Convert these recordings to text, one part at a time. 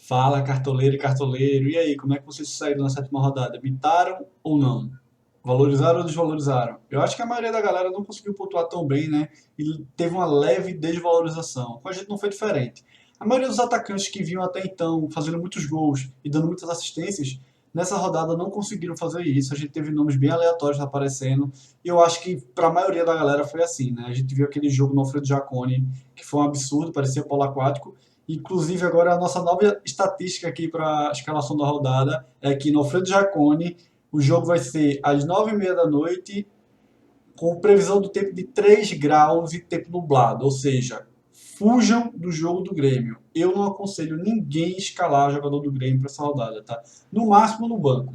Fala, cartoleiro e cartoleiro. E aí, como é que vocês saíram na sétima rodada? Mitaram ou não? Valorizaram ou desvalorizaram? Eu acho que a maioria da galera não conseguiu pontuar tão bem, né? E teve uma leve desvalorização. Com a gente não foi diferente. A maioria dos atacantes que vinham até então fazendo muitos gols e dando muitas assistências, nessa rodada não conseguiram fazer isso. A gente teve nomes bem aleatórios aparecendo. E eu acho que para a maioria da galera foi assim, né? A gente viu aquele jogo no Alfredo Jaconi, que foi um absurdo, parecia polo aquático. Inclusive, agora a nossa nova estatística aqui para a escalação da rodada é que no Alfredo Jaconi o jogo vai ser às 9h30 da noite, com previsão do tempo de 3 graus e tempo nublado. Ou seja, fujam do jogo do Grêmio. Eu não aconselho ninguém escalar jogador do Grêmio para essa rodada, tá? No máximo no banco.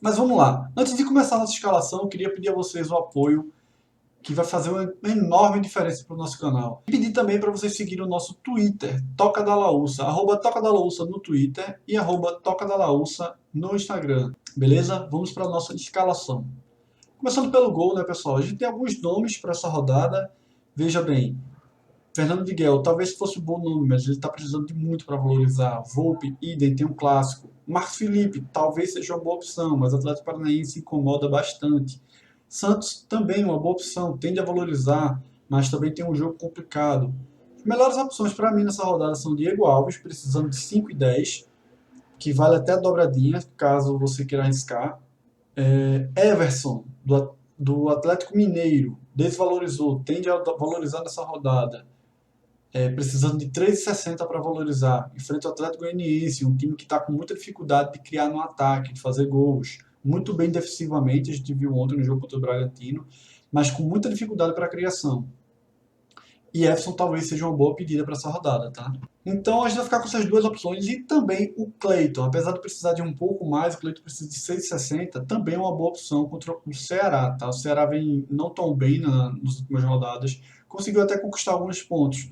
Mas vamos lá. Antes de começar a nossa escalação, eu queria pedir a vocês o apoio que vai fazer uma enorme diferença para o nosso canal. E pedir também para vocês seguirem o nosso Twitter, Toca da Laúça, @Toca da Laúça no Twitter e @Toca da Laúça no Instagram. Beleza? Vamos para a nossa escalação. Começando pelo gol, né, pessoal? A gente tem alguns nomes para essa rodada. Veja bem, Fernando Miguel, talvez fosse um bom nome, mas ele está precisando de muito para valorizar. Volpe, idem, tem um clássico. Marcos Felipe, talvez seja uma boa opção, mas o Atlético Paranaense incomoda bastante. Santos também uma boa opção, tende a valorizar, mas também tem um jogo complicado. As melhores opções para mim nessa rodada são Diego Alves, precisando de 5 e 10, que vale até a dobradinha, caso você queira arriscar. Everson, do Atlético Mineiro, desvalorizou, tende a valorizar nessa rodada. Precisando de 3,60 para valorizar. Enfrenta o Atlético Goianiense, um time que está com muita dificuldade de criar no ataque, de fazer gols. Muito bem defensivamente, a gente viu ontem no jogo contra o Bragantino, mas com muita dificuldade para a criação. E Everson talvez seja uma boa pedida para essa rodada, tá? Então a gente vai ficar com essas duas opções e também o Cleiton. Apesar de precisar de um pouco mais, o Cleiton precisa de 6,60, também é uma boa opção contra o Ceará, tá? O Ceará vem não tão bem nas últimas rodadas, conseguiu até conquistar alguns pontos,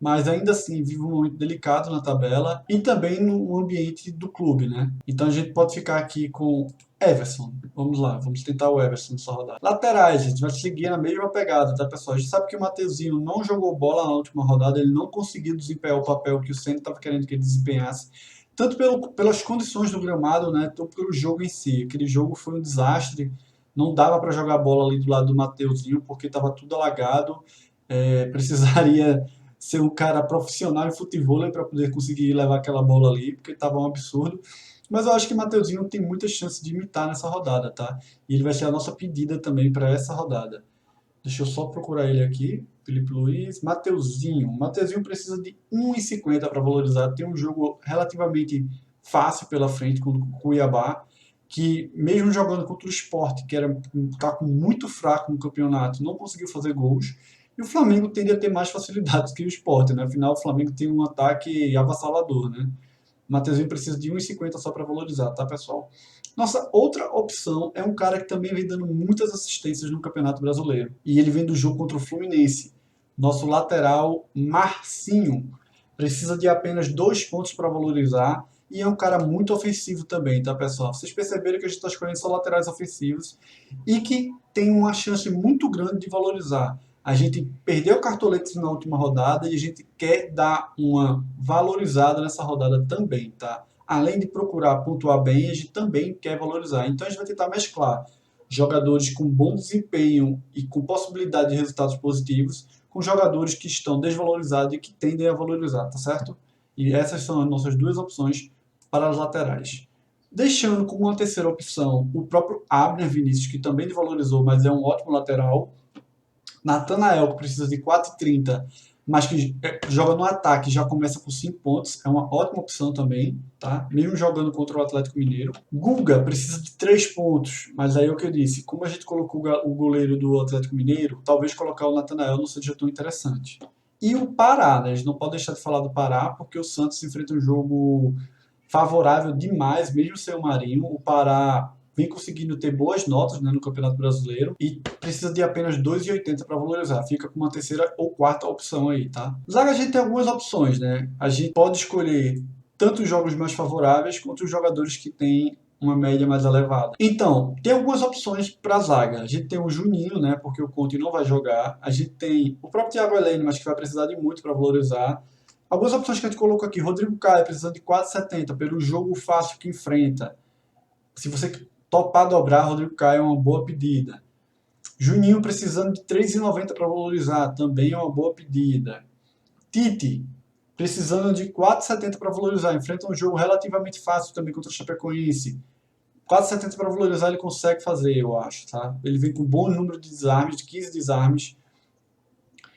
mas ainda assim vive um momento delicado na tabela e também no ambiente do clube, né? Então a gente pode ficar aqui com Everson. Vamos lá, vamos tentar o Everson nessa rodada. Laterais, a gente vai seguir na mesma pegada, tá, pessoal? A gente sabe que o Mateuzinho não jogou bola na última rodada, ele não conseguiu desempenhar o papel que o Ceni estava querendo que ele desempenhasse, tanto pelas condições do gramado, né, tanto pelo jogo em si. Aquele jogo foi um desastre, não dava para jogar bola ali do lado do Mateuzinho, porque estava tudo alagado, precisaria ser um cara profissional em futebol para poder conseguir levar aquela bola ali, porque estava um absurdo. Mas eu acho que o Mateuzinho tem muitas chances de imitar nessa rodada, tá? E ele vai ser a nossa pedida também para essa rodada. Deixa eu só procurar ele aqui. Felipe Luiz, Mateuzinho. Mateuzinho precisa de 1,50 para valorizar. Tem um jogo relativamente fácil pela frente com o Cuiabá, que mesmo jogando contra o Sport, que tá muito fraco no campeonato, não conseguiu fazer gols. E o Flamengo tende a ter mais facilidades que o Sport, né? Afinal, o Flamengo tem um ataque avassalador, né? O Mateuzinho precisa de 1,50 só para valorizar, tá, pessoal? Nossa outra opção é um cara que também vem dando muitas assistências no Campeonato Brasileiro. E ele vem do jogo contra o Fluminense. Nosso lateral, Marcinho, precisa de apenas 2 pontos para valorizar. E é um cara muito ofensivo também, tá, pessoal? Vocês perceberam que a gente está escolhendo só laterais ofensivos e que tem uma chance muito grande de valorizar. A gente perdeu cartoletes na última rodada e a gente quer dar uma valorizada nessa rodada também, tá? Além de procurar pontuar bem, a gente também quer valorizar. Então a gente vai tentar mesclar jogadores com bom desempenho e com possibilidade de resultados positivos com jogadores que estão desvalorizados e que tendem a valorizar, tá certo? E essas são as nossas duas opções para as laterais. Deixando como uma terceira opção o próprio Abner Vinícius, que também desvalorizou, mas é um ótimo lateral. Natanael, que precisa de 4,30, mas que joga no ataque, já começa com 5 pontos, é uma ótima opção também, tá? Mesmo jogando contra o Atlético Mineiro. Guga precisa de 3 pontos, mas aí é o que eu disse, como a gente colocou o goleiro do Atlético Mineiro, talvez colocar o Natanael não seja tão interessante. E o Pará, né? A gente não pode deixar de falar do Pará, porque o Santos enfrenta um jogo favorável demais, mesmo sem o Marinho. O Pará vem conseguindo ter boas notas, né, no Campeonato Brasileiro e precisa de apenas 2,80 para valorizar. Fica com uma terceira ou quarta opção aí, tá? Zaga a gente tem algumas opções, né? A gente pode escolher tanto os jogos mais favoráveis quanto os jogadores que têm uma média mais elevada. Então, tem algumas opções para a zaga. A gente tem o Juninho, né, porque o Conte não vai jogar. A gente tem o próprio Thiago Heleno, mas que vai precisar de muito para valorizar. Algumas opções que a gente colocou aqui. Rodrigo Caio precisando de 4,70 pelo jogo fácil que enfrenta. Se você topar dobrar, Rodrigo Caio é uma boa pedida. Juninho precisando de 3,90 para valorizar, também é uma boa pedida. Tite precisando de 4,70 para valorizar, enfrenta um jogo relativamente fácil também contra o Chapecoense. 4,70 para valorizar ele consegue fazer, eu acho, tá? Ele vem com um bom número de desarmes, de 15 desarmes,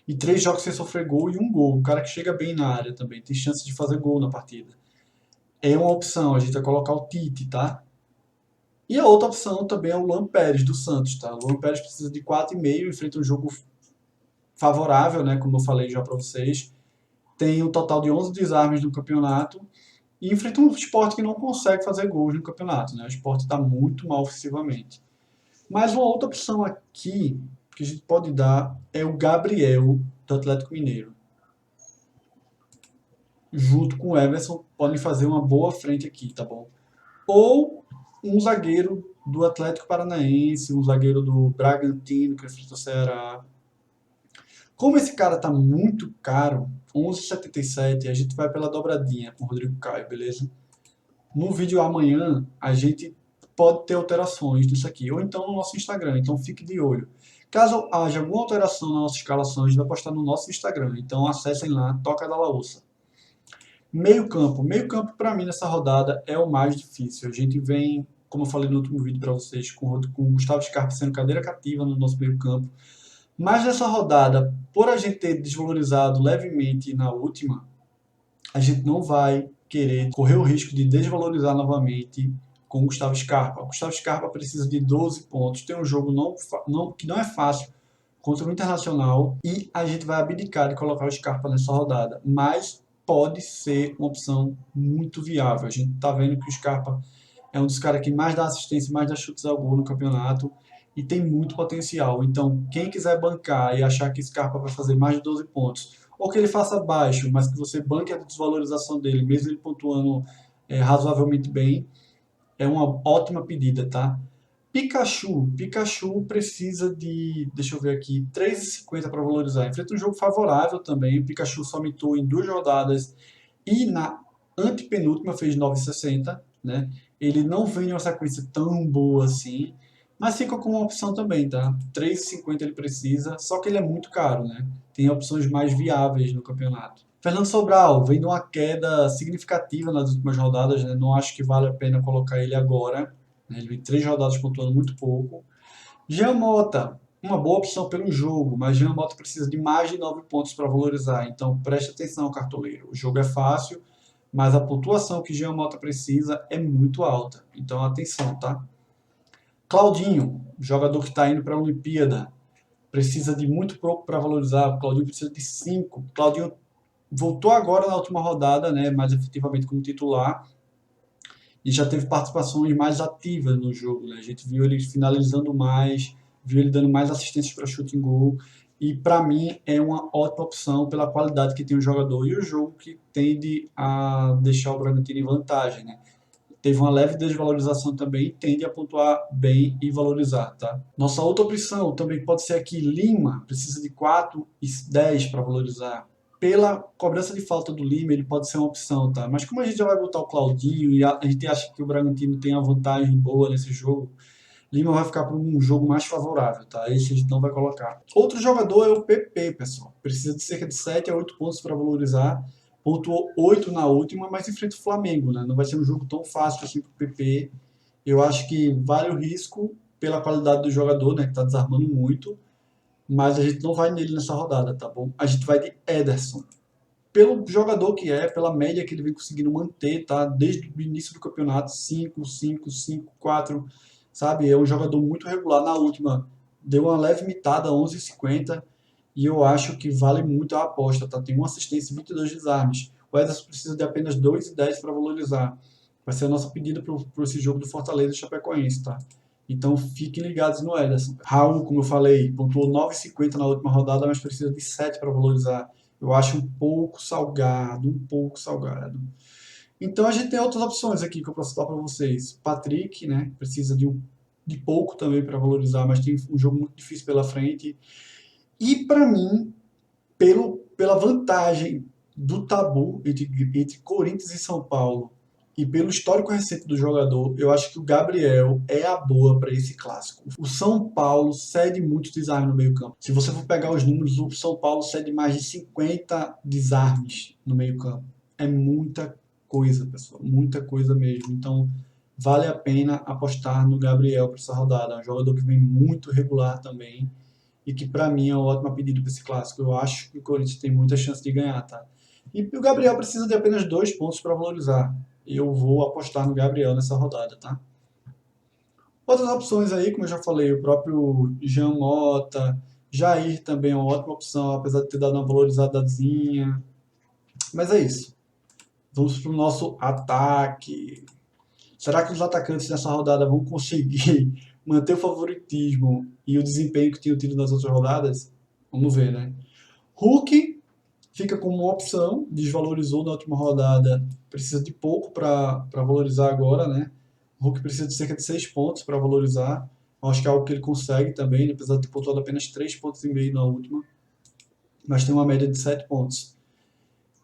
e 3 jogos sem sofrer gol e um gol. O cara que chega bem na área também, tem chance de fazer gol na partida. É uma opção, a gente vai colocar o Tite, tá? E a outra opção também é o Luan Pérez, do Santos, tá? O Luan Pérez precisa de 4,5, enfrenta um jogo favorável, né? Como eu falei já para vocês. Tem um total de 11 desarmes no campeonato e enfrenta um Sport que não consegue fazer gols no campeonato, né? O Sport está muito mal ofensivamente. Mas uma outra opção aqui que a gente pode dar é o Gabriel, do Atlético Mineiro. Junto com o Everson, podem fazer uma boa frente aqui, tá bom? Ou um zagueiro do Atlético Paranaense, um zagueiro do Bragantino, que enfrenta o Ceará. Como esse cara tá muito caro, 11,77, a gente vai pela dobradinha com o Rodrigo Caio, beleza? No vídeo amanhã, a gente pode ter alterações nisso aqui, ou então no nosso Instagram, então fique de olho. Caso haja alguma alteração na nossa escalação, a gente vai postar no nosso Instagram, então acessem lá, Toca da Laúça. Meio campo para mim nessa rodada é o mais difícil. A gente vem, como eu falei no último vídeo para vocês, com o Gustavo Scarpa sendo cadeira cativa no nosso meio campo. Mas nessa rodada, por a gente ter desvalorizado levemente na última, a gente não vai querer correr o risco de desvalorizar novamente com o Gustavo Scarpa. O Gustavo Scarpa precisa de 12 pontos, tem um jogo que não é fácil contra o Internacional e a gente vai abdicar de colocar o Scarpa nessa rodada. Mas pode ser uma opção muito viável. A gente está vendo que o Scarpa é um dos caras que mais dá assistência, mais dá chutes ao gol no campeonato e tem muito potencial. Então, quem quiser bancar e achar que Scarpa vai fazer mais de 12 pontos, ou que ele faça baixo, mas que você banque a desvalorização dele, mesmo ele pontuando razoavelmente bem, é uma ótima pedida, tá? Pikachu precisa de, deixa eu ver aqui, 3,50 para valorizar. Enfrenta um jogo favorável também. O Pikachu só mitou em 2 rodadas e na antepenúltima fez 9,60, né? Ele não vem em uma sequência tão boa assim, mas fica com uma opção também, tá? 3,50 ele precisa, só que ele é muito caro, né? Tem opções mais viáveis no campeonato. Fernando Sobral vem de uma queda significativa nas últimas rodadas, né? Não acho que vale a pena colocar ele agora. Ele vem 3 rodadas pontuando muito pouco. Jean Mota, uma boa opção pelo jogo, mas Jean Mota precisa de mais de 9 pontos para valorizar. Então preste atenção, cartoleiro. O jogo é fácil, mas a pontuação que Jean Mota precisa é muito alta. Então atenção, tá? Claudinho, jogador que está indo para a Olimpíada, precisa de muito pouco para valorizar. O Claudinho precisa de 5. Claudinho voltou agora na última rodada, né, mais efetivamente como titular, e já teve participações mais ativas no jogo, né? A gente viu ele finalizando mais, viu ele dando mais assistências para chute em gol, e para mim é uma ótima opção pela qualidade que tem o jogador e o jogo que tende a deixar o Bragantino em vantagem, né? Teve uma leve desvalorização também, tende a pontuar bem e valorizar, tá? Nossa outra opção também pode ser aqui, Lima, precisa de 4,10 para valorizar. Pela cobrança de falta do Lima, ele pode ser uma opção, tá? Mas como a gente já vai botar o Claudinho e a gente acha que o Bragantino tem uma vantagem boa nesse jogo, Lima vai ficar para um jogo mais favorável, tá? Esse a gente não vai colocar. Outro jogador é o PP, pessoal. Precisa de cerca de 7 a 8 pontos para valorizar. Pontuou 8 na última, mas enfrenta o Flamengo, né? Não vai ser um jogo tão fácil assim para o PP. Eu acho que vale o risco pela qualidade do jogador, né? Que está desarmando muito. Mas a gente não vai nele nessa rodada, tá bom? A gente vai de Ederson. Pelo jogador que é, pela média que ele vem conseguindo manter, tá? Desde o início do campeonato, 5, 5, 5, 4, sabe? É um jogador muito regular. Na última, deu uma leve mitada, 11,50, e eu acho que vale muito a aposta, tá? Tem uma assistência e 22 desarmes. O Ederson precisa de apenas 2,10 para valorizar. Vai ser a nossa pedida para esse jogo do Fortaleza e Chapecoense, tá? Então fiquem ligados no Ederson. Raul, como eu falei, pontuou 9,50 na última rodada, mas precisa de 7 para valorizar. Eu acho um pouco salgado, um pouco salgado. Então a gente tem outras opções aqui que eu posso dar para vocês. Patrick, né? Precisa de pouco também para valorizar, mas tem um jogo muito difícil pela frente. E para mim, pela vantagem do tabu entre Corinthians e São Paulo e pelo histórico recente do jogador, eu acho que o Gabriel é a boa para esse clássico. O São Paulo cede muito desarme no meio-campo. Se você for pegar os números, o São Paulo cede mais de 50 desarmes no meio-campo. É muita coisa, pessoal, muita coisa mesmo. Então, vale a pena apostar no Gabriel para essa rodada. É um jogador que vem muito regular também e que para mim é um ótimo pedido para esse clássico. Eu acho que o Corinthians tem muita chance de ganhar, tá? E o Gabriel precisa de apenas 2 pontos para valorizar. Eu vou apostar no Gabriel nessa rodada, tá? Outras opções aí, como eu já falei, o próprio Jean Mota, Jair também é uma ótima opção, apesar de ter dado uma valorizadazinha. Mas é isso. Vamos para o nosso ataque. Será que os atacantes nessa rodada vão conseguir manter o favoritismo e o desempenho que tinham tido nas outras rodadas? Vamos ver, né? Hulk fica como uma opção, desvalorizou na última rodada, precisa de pouco para valorizar agora, né? O Hulk precisa de cerca de 6 pontos para valorizar. Eu acho que é algo que ele consegue também, apesar de ter pontuado apenas 3,5 pontos na última, mas tem uma média de 7 pontos.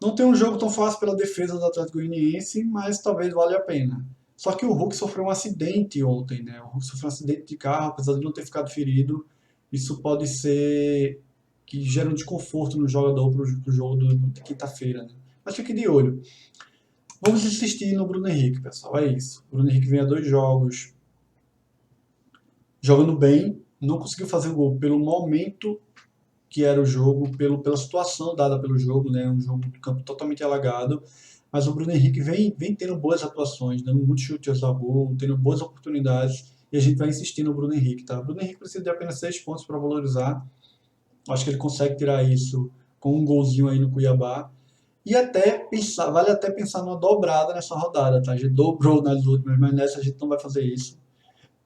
Não tem um jogo tão fácil pela defesa do Atlético Goianiense, mas talvez valha a pena. Só que o Hulk sofreu um acidente ontem, né? O Hulk sofreu um acidente de carro, apesar de não ter ficado ferido. Isso pode ser que gera um desconforto no jogador para o jogo de quinta-feira, né? Mas fique de olho. Vamos insistir no Bruno Henrique, pessoal. É isso. O Bruno Henrique vem a 2 jogos jogando bem, não conseguiu fazer o gol pelo momento que era o jogo, pela situação dada pelo jogo, né? Um jogo do campo totalmente alagado. Mas o Bruno Henrique vem tendo boas atuações, dando muitos chutes ao gol, tendo boas oportunidades. E a gente vai insistir no Bruno Henrique, tá? O Bruno Henrique precisa de apenas 6 pontos para valorizar. Acho que ele consegue tirar isso com um golzinho aí no Cuiabá. E até pensar, vale até pensar numa dobrada nessa rodada, tá? A gente dobrou nas últimas, mas nessa a gente não vai fazer isso.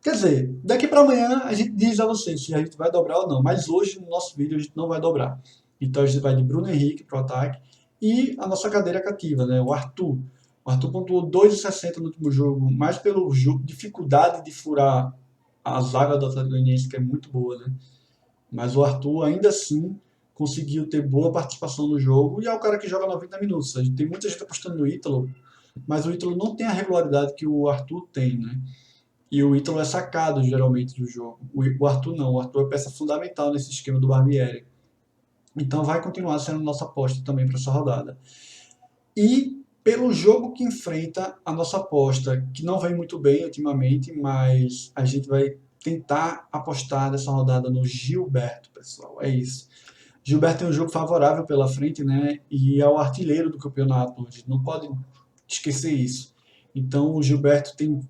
Quer dizer, daqui para amanhã a gente diz a vocês se a gente vai dobrar ou não, mas hoje no nosso vídeo a gente não vai dobrar. Então a gente vai de Bruno Henrique para o ataque e a nossa cadeira cativa, né? O Arthur. O Arthur pontuou 2,60 no último jogo, mais pelo jogo, dificuldade de furar a zaga do Atlético Goianiense, que é muito boa, né? Mas o Arthur ainda assim conseguiu ter boa participação no jogo e é o cara que joga 90 minutos. A gente tem muita gente apostando no Ítalo, mas o Ítalo não tem a regularidade que o Arthur tem, né? E o Ítalo é sacado geralmente do jogo. O Arthur não. O Arthur é peça fundamental nesse esquema do Barbieri. Então vai continuar sendo nossa aposta também para essa rodada. E pelo jogo que enfrenta a nossa aposta, que não vem muito bem ultimamente, mas a gente vai tentar apostar nessa rodada no Gilberto, pessoal. É isso. Gilberto tem um jogo favorável pela frente, né? E é o artilheiro do campeonato. A gente não pode esquecer isso. Então o Gilberto tem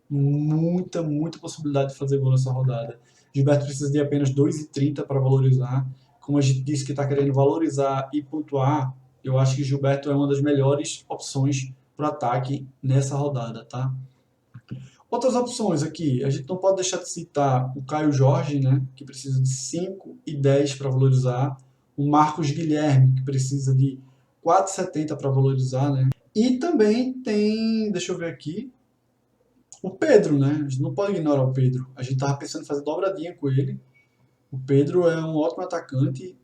muita possibilidade de fazer gol nessa rodada. Gilberto precisa de apenas 2,30 para valorizar. Como a gente disse que está querendo valorizar e pontuar, eu acho que Gilberto é uma das melhores opções para o ataque nessa rodada, tá? Outras opções aqui, a gente não pode deixar de citar o Caio Jorge, né, que precisa de 5 e 10 para valorizar, o Marcos Guilherme, que precisa de 4,70 para valorizar, né? E também tem, deixa eu ver aqui, o Pedro, né? A gente não pode ignorar o Pedro. A gente tava pensando em fazer dobradinha com ele. O Pedro é um ótimo atacante,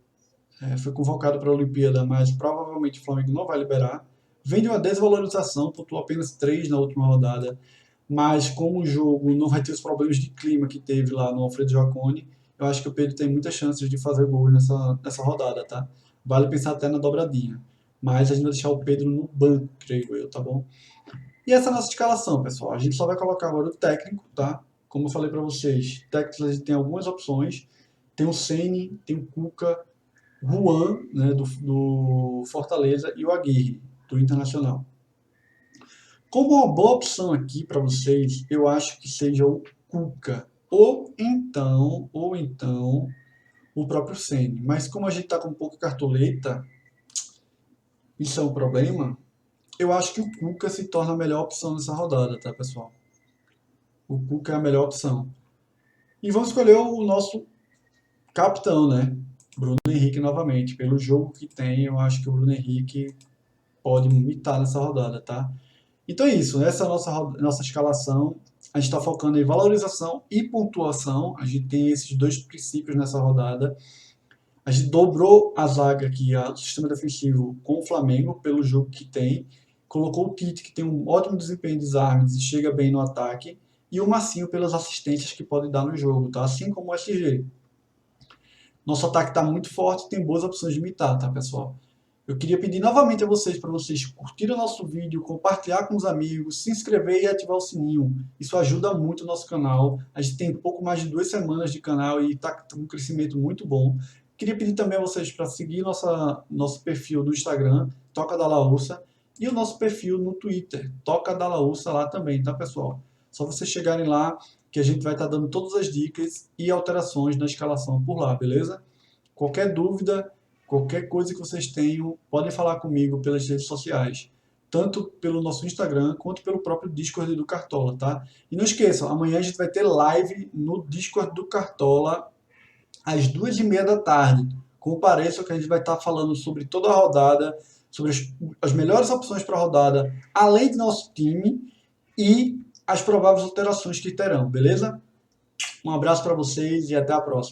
foi convocado para a Olimpíada, mas provavelmente o Flamengo não vai liberar. Vem de uma desvalorização, pontuou apenas 3 na última rodada, mas como o jogo não vai ter os problemas de clima que teve lá no Alfredo Jaconi, eu acho que o Pedro tem muitas chances de fazer gols nessa rodada, tá? Vale pensar até na dobradinha. Mas a gente vai deixar o Pedro no banco, creio eu, tá bom? E essa é a nossa escalação, pessoal. A gente só vai colocar agora o técnico, tá? Como eu falei para vocês, técnicos a gente tem algumas opções. Tem o Ceni, tem o Cuca, o Juan, né, do Fortaleza, e o Aguirre, do Internacional. Como uma boa opção aqui para vocês, eu acho que seja o Cuca. Ou então, o próprio Ceni. Mas como a gente está com pouca cartoleta, isso é um problema. Eu acho que o Cuca se torna a melhor opção nessa rodada, tá, pessoal? O Cuca é a melhor opção. E vamos escolher o nosso capitão, né? Bruno Henrique novamente. Pelo jogo que tem, eu acho que o Bruno Henrique pode mitar nessa rodada, tá? Então é isso. Essa é a nossa escalação. A gente está focando em valorização e pontuação. A gente tem esses dois princípios nessa rodada. A gente dobrou a zaga aqui, o sistema defensivo com o Flamengo, pelo jogo que tem. Colocou o Tite, que tem um ótimo desempenho em desarmes e chega bem no ataque. E o Marcinho pelas assistências que pode dar no jogo, tá? Assim como o SG. Nosso ataque está muito forte e tem boas opções de imitar, tá, pessoal? Eu queria pedir novamente a vocês para vocês curtirem o nosso vídeo, compartilhar com os amigos, se inscrever e ativar o sininho. Isso ajuda muito o nosso canal. A gente tem pouco mais de 2 semanas de canal e está com um crescimento muito bom. Queria pedir também a vocês para seguir nosso perfil no Instagram, Toca da Laúça, e o nosso perfil no Twitter, Toca da Laúça lá também, tá, pessoal? Só vocês chegarem lá que a gente vai estar dando todas as dicas e alterações na escalação por lá, beleza? Qualquer dúvida, qualquer coisa que vocês tenham, podem falar comigo pelas redes sociais, tanto pelo nosso Instagram quanto pelo próprio Discord do Cartola, tá? E não esqueçam, amanhã a gente vai ter live no Discord do Cartola às 2h30 da tarde. Compareçam que a gente vai estar falando sobre toda a rodada, sobre as melhores opções para a rodada, além do nosso time e as prováveis alterações que terão, beleza? Um abraço para vocês e até a próxima.